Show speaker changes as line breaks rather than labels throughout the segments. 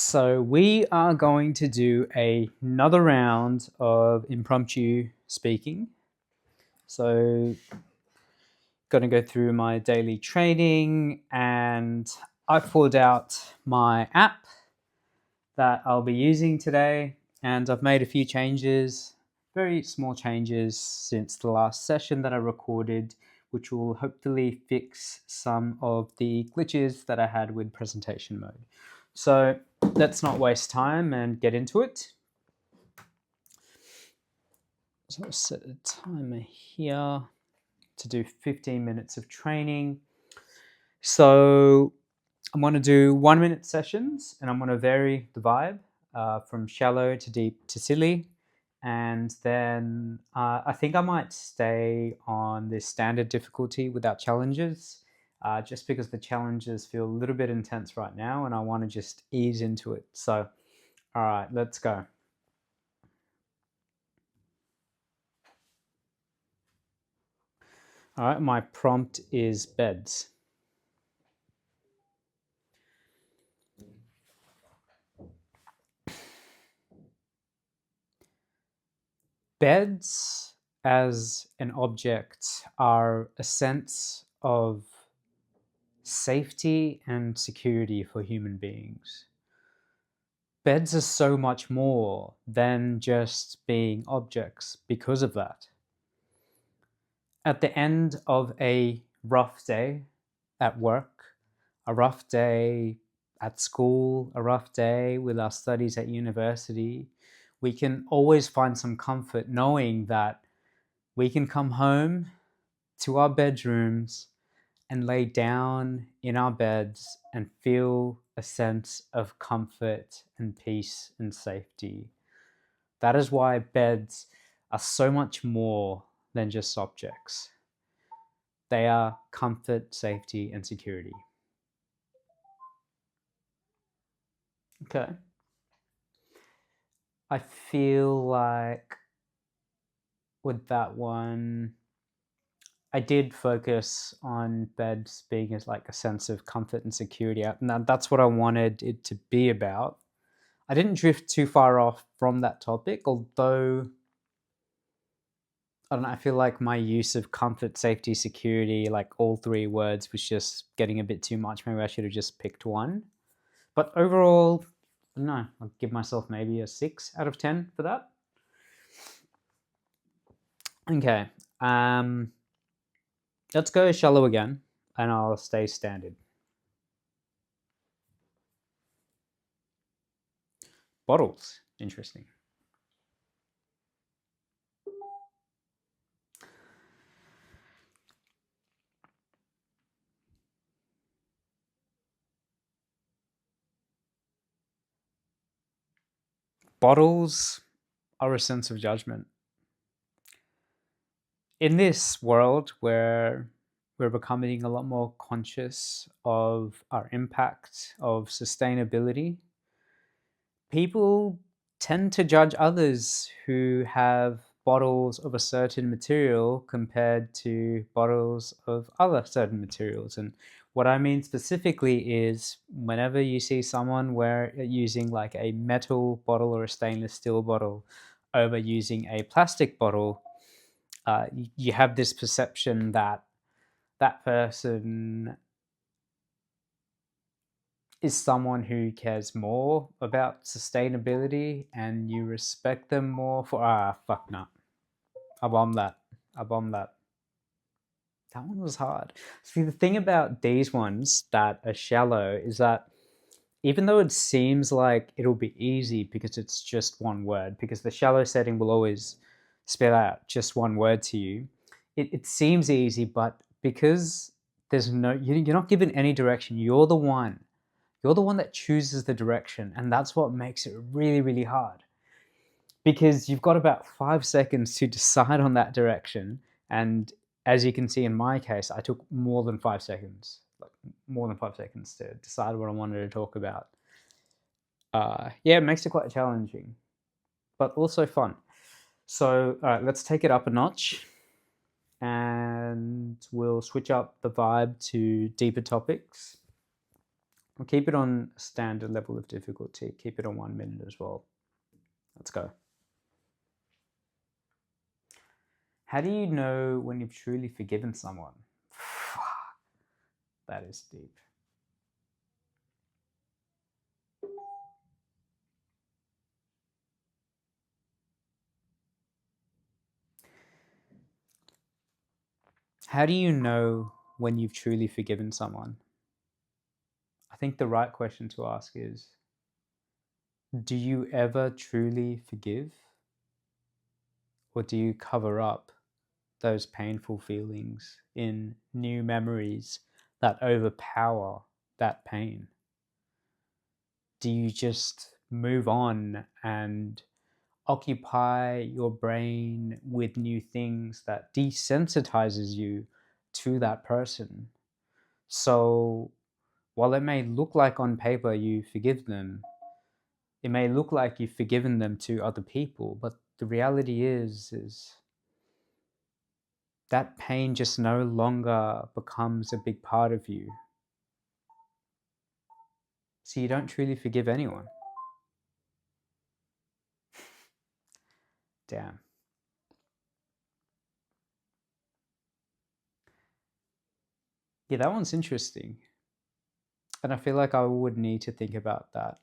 So we are going to do another round of impromptu speaking. So going to go through my daily training, and I pulled out my app that I'll be using today, and I've made a few changes, very small changes since the last session that I recorded, which will hopefully fix some of the glitches that I had with presentation mode. So let's not waste time and get into it. So I'll set a timer here to do 15 minutes of training. So I'm going to do 1 minute sessions, and I'm going to vary the vibe from shallow to deep to silly. And then I think I might stay on the standard difficulty without challenges, just because the challenges feel a little bit intense right now and I want to just ease into it. So, all right, let's go. All right, my prompt is beds. Beds as an object are a sense of safety and security for human beings. Beds are so much more than just being objects because of that. At the end of a rough day at work, a rough day at school, a rough day with our studies at university, we can always find some comfort knowing that we can come home to our bedrooms and lay down in our beds and feel a sense of comfort and peace and safety. That is why beds are so much more than just objects. They are comfort, safety, and security. Okay. I feel like with that one, I did focus on beds being as like a sense of comfort and security. And that's what I wanted it to be about. I didn't drift too far off from that topic, although I don't know, I feel like my use of comfort, safety, security, like all three words, was just getting a bit too much. Maybe I should have just picked one. But overall, no, I'll give myself maybe a 6 out of 10 for that. Okay, let's go shallow again, and I'll stay standard. Bottles, interesting. Bottles are a sense of judgment. In this world where we're becoming a lot more conscious of our impact, of sustainability, people tend to judge others who have bottles of a certain material compared to bottles of other certain materials. And what I mean specifically is whenever you see someone using like a metal bottle or a stainless steel bottle over using a plastic bottle, you have this perception that that person is someone who cares more about sustainability and you respect them more for fuck no. I bombed that. I bombed that. That one was hard. See, the thing about these ones that are shallow is that even though it seems like it'll be easy because it's just one word, because the shallow setting will always spell out just one word to you, it seems easy, but because there's no, you're not given any direction, you're the one. You're the one that chooses the direction, and that's what makes it really, really hard. Because you've got about 5 seconds to decide on that direction, and as you can see in my case, I took more than 5 seconds, like more than 5 seconds to decide what I wanted to talk about. Yeah, it makes it quite challenging, but also fun. So, all right, let's take it up a notch, and we'll switch up the vibe to deeper topics. We'll keep it on standard level of difficulty. Keep it on 1 minute as well. Let's go. How do you know when you've truly forgiven someone? That is deep. How do you know when you've truly forgiven someone? I think the right question to ask is, do you ever truly forgive? Or do you cover up those painful feelings in new memories that overpower that pain? Do you just move on and occupy your brain with new things that desensitizes you to that person? So while it may look like on paper you forgive them, it may look like you've forgiven them to other people, but the reality is that pain just no longer becomes a big part of you. So you don't truly forgive anyone. Damn. Yeah, that one's interesting. And I feel like I would need to think about that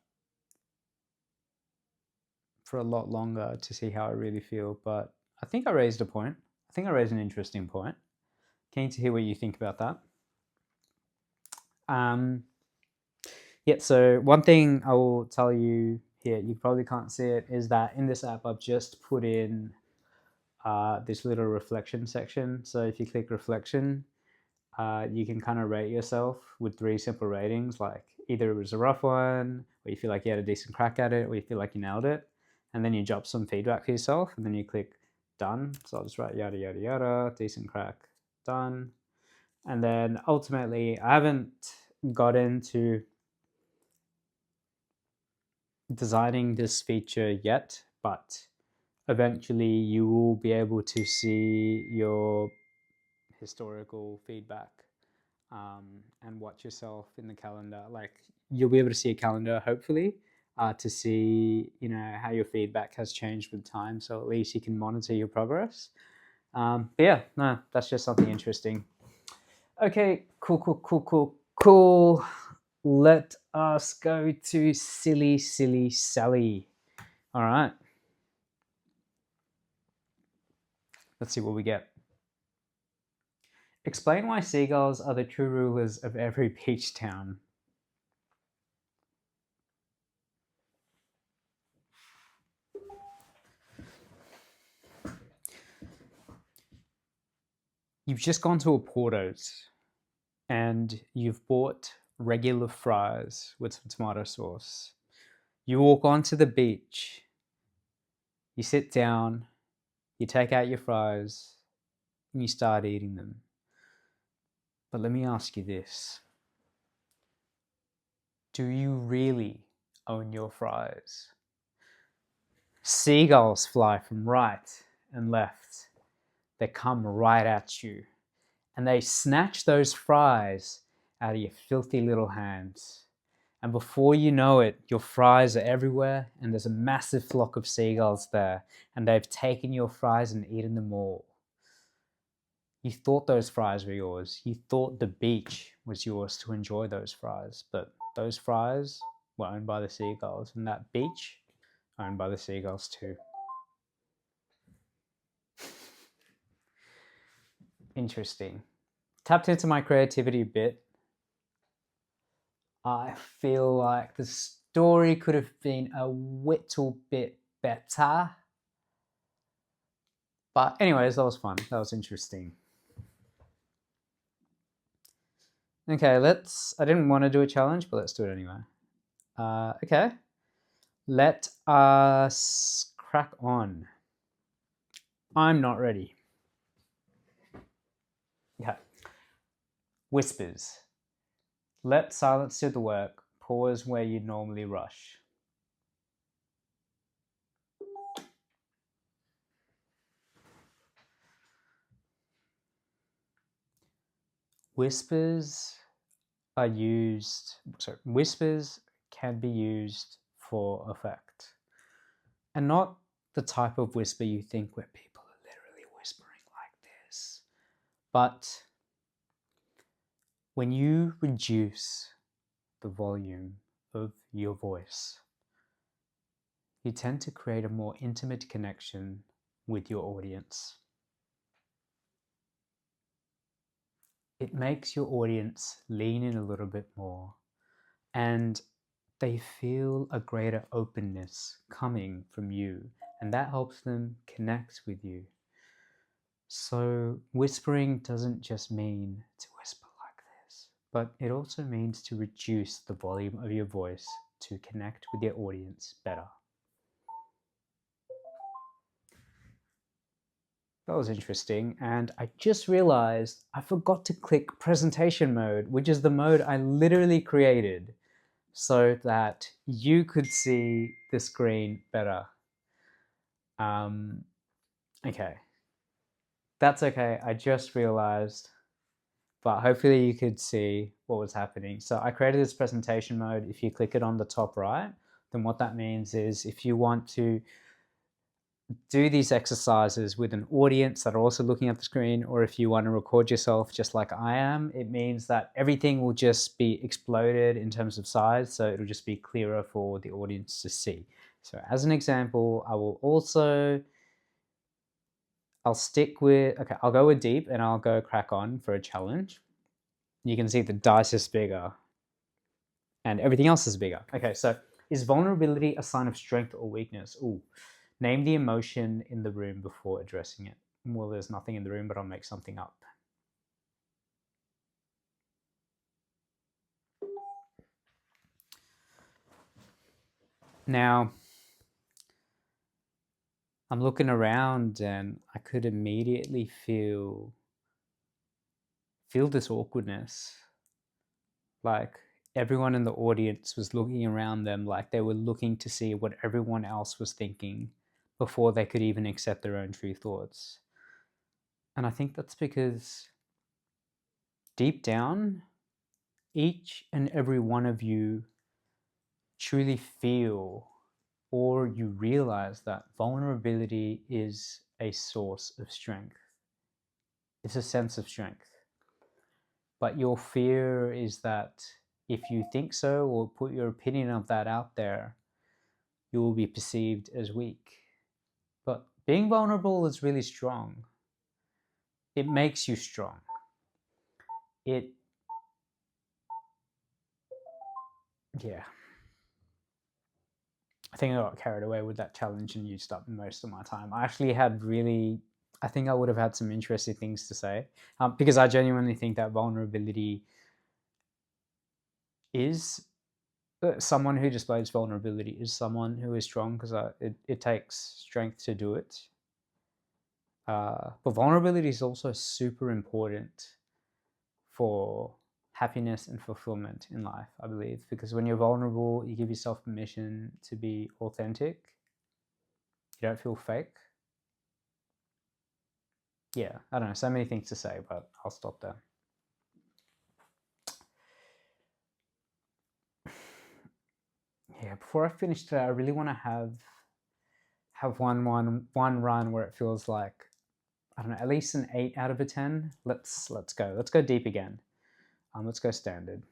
for a lot longer to see how I really feel. But I think I raised a point. I think I raised an interesting point. Keen to hear what you think about that. Yeah, so one thing I will tell you here, you probably can't see it, is that in this app I've just put in this little reflection section. So if you click reflection, you can kind of rate yourself with 3 simple ratings, like either it was a rough one, or you feel like you had a decent crack at it, or you feel like you nailed it. And then you drop some feedback for yourself, and then you click done. So I'll just write yada, yada, yada, decent crack, done. And then ultimately, I haven't got into designing this feature yet, but eventually you will be able to see your historical feedback and watch yourself in the calendar. Like, you'll be able to see a calendar, hopefully, to see, you know, how your feedback has changed with time. So at least you can monitor your progress. But yeah, no, that's just something interesting. Okay, cool. Let us go to silly Sally. All right. Let's see what we get. Explain why seagulls are the true rulers of every beach town. You've just gone to a Porto's and you've bought regular fries with some tomato sauce. You walk onto the beach, you sit down, you take out your fries, and you start eating them. But let me ask you this. Do you really own your fries? Seagulls fly from right and left. They come right at you. And they snatch those fries out of your filthy little hands. And before you know it, your fries are everywhere, and there's a massive flock of seagulls there, and they've taken your fries and eaten them all. You thought those fries were yours. You thought the beach was yours to enjoy those fries, but those fries were owned by the seagulls, and that beach owned by the seagulls too. Interesting. Tapped into my creativity a bit. I feel like the story could have been a little bit better. But anyways, that was fun. That was interesting. Okay, I didn't want to do a challenge, but let's do it anyway. Okay. Let us crack on. I'm not ready. Okay. Whispers. Let silence do the work. Pause where you'd normally rush. Whispers are used, so whispers can be used for effect. And not the type of whisper you think where people are literally whispering like this. But when you reduce the volume of your voice, you tend to create a more intimate connection with your audience. It makes your audience lean in a little bit more, and they feel a greater openness coming from you, and that helps them connect with you. So whispering doesn't just mean to whisper like this, but it also means to reduce the volume of your voice to connect with your audience better. That was interesting, and I just realized I forgot to click presentation mode, which is the mode I literally created so that you could see the screen better. Okay, that's okay. I just realized, but hopefully you could see what was happening. So I created this presentation mode. If you click it on the top right, then what that means is if you want to do these exercises with an audience that are also looking at the screen, or if you want to record yourself just like I am, it means that everything will just be exploded in terms of size, so it'll just be clearer for the audience to see. So as an example, I'll stick with, okay, I'll go with deep and I'll go crack on for a challenge. You can see the dice is bigger and everything else is bigger. Okay, so is vulnerability a sign of strength or weakness? Ooh. Name the emotion in the room before addressing it. Well, there's nothing in the room, but I'll make something up. Now, I'm looking around and I could immediately feel this awkwardness. Like everyone in the audience was looking around them like they were looking to see what everyone else was thinking before they could even accept their own true thoughts. And I think that's because deep down, each and every one of you truly feel, or you realize that vulnerability is a source of strength. It's a sense of strength. But your fear is that if you think so or put your opinion of that out there, you will be perceived as weak. But being vulnerable is really strong. It makes you strong. Yeah. I think I got carried away with that challenge and used up most of my time. I actually I think I would have had some interesting things to say, because I genuinely think that vulnerability is someone who displays vulnerability is someone who is strong, because it takes strength to do it. But vulnerability is also super important for happiness and fulfillment in life, I believe, because when you're vulnerable, you give yourself permission to be authentic. You don't feel fake. Yeah, I don't know, so many things to say, but I'll stop there. Yeah, before I finish today, I really want to have one run where it feels like, I don't know, at least an 8 out of a 10. Let's go. Let's go deep again. Let's go standard.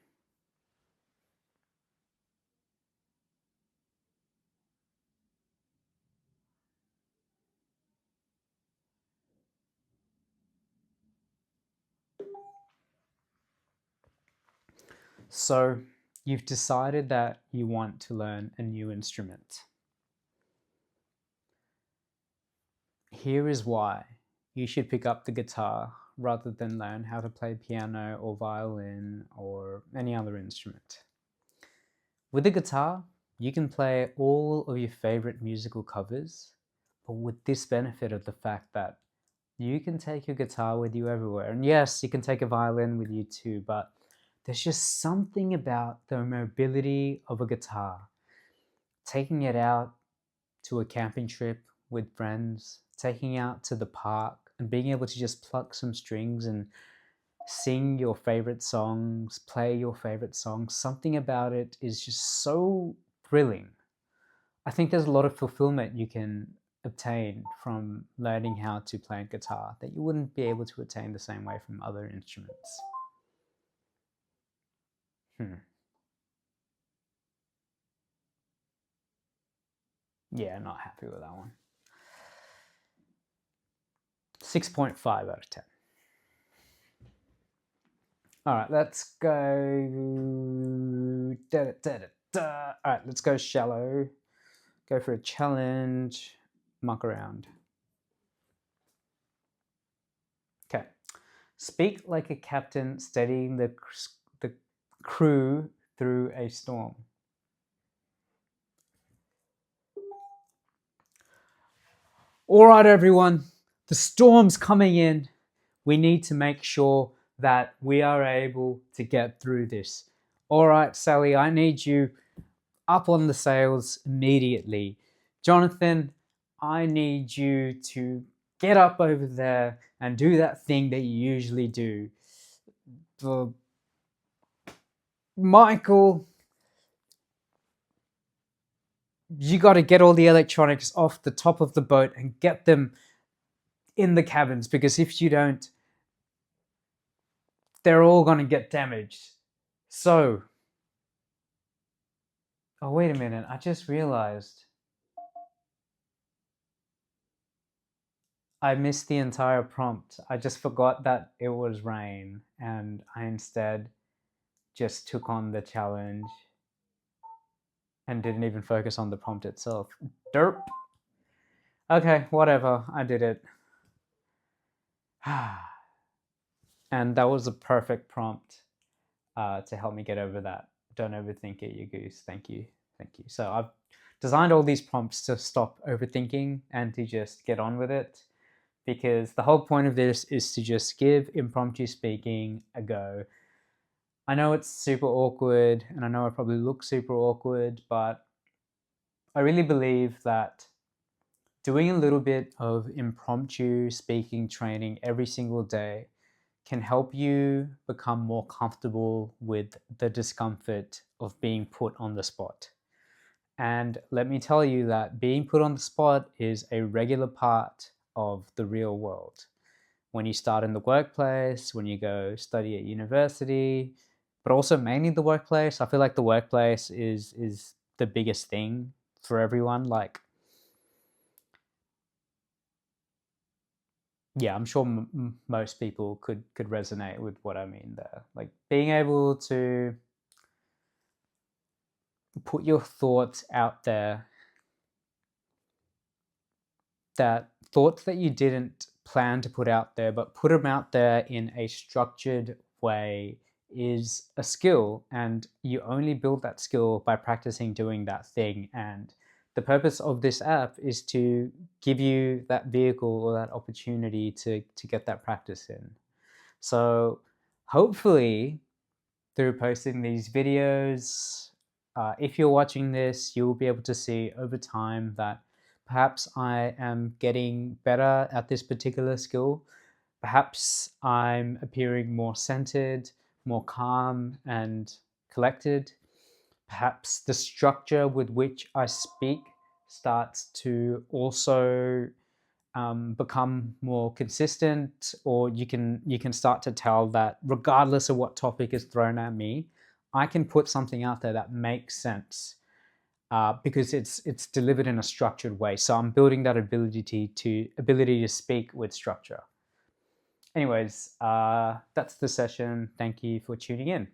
So you've decided that you want to learn a new instrument. Here is why you should pick up the guitar rather than learn how to play piano or violin or any other instrument. With the guitar, you can play all of your favorite musical covers, but with this benefit of the fact that you can take your guitar with you everywhere. And yes, you can take a violin with you too, but there's just something about the mobility of a guitar. Taking it out to a camping trip with friends, taking out to the park and being able to just pluck some strings and sing your favorite songs, play your favorite songs. Something about it is just so thrilling. I think there's a lot of fulfillment you can obtain from learning how to play guitar that you wouldn't be able to attain the same way from other instruments. Yeah, not happy with that one. 6.5 out of 10. All right, let's go. All right, let's go shallow. Go for a challenge. Muck around. Okay. Speak like a captain steadying the crew through a storm. All right, everyone. The storm's coming in. We need to make sure that we are able to get through this. All right, Sally, I need you up on the sails immediately. Jonathan, I need you to get up over there and do that thing that you usually do. Michael, you got to get all the electronics off the top of the boat and get them in the cabins, because if you don't, they're all going to get damaged. So, oh, wait a minute. I just realized I missed the entire prompt. I just forgot that it was rain, and I instead just took on the challenge and didn't even focus on the prompt itself. Derp. Okay, whatever. I did it. And that was a perfect prompt to help me get over that. Don't overthink it, you goose. Thank you. Thank you. So I've designed all these prompts to stop overthinking and to just get on with it, because the whole point of this is to just give impromptu speaking a go. I know it's super awkward, and I know I probably look super awkward, but I really believe that doing a little bit of impromptu speaking training every single day can help you become more comfortable with the discomfort of being put on the spot. And let me tell you that being put on the spot is a regular part of the real world. When you start in the workplace, when you go study at university, but also mainly the workplace. I feel like the workplace is the biggest thing for everyone. Like, yeah, I'm sure most people could resonate with what I mean there. Like being able to put your thoughts out there, that thoughts that you didn't plan to put out there, but put them out there in a structured way, is a skill, and you only build that skill by practicing doing that thing. And the purpose of this app is to give you that vehicle or that opportunity to get that practice in. So hopefully through posting these videos, if you're watching this, you'll be able to see over time that perhaps I am getting better at this particular skill. Perhaps I'm appearing more centered, more calm and collected. Perhaps the structure with which I speak starts to also become more consistent, or you can start to tell that regardless of what topic is thrown at me, I can put something out there that makes sense because it's delivered in a structured way. So I'm building that ability to speak with structure. Anyways, that's the session. Thank you for tuning in.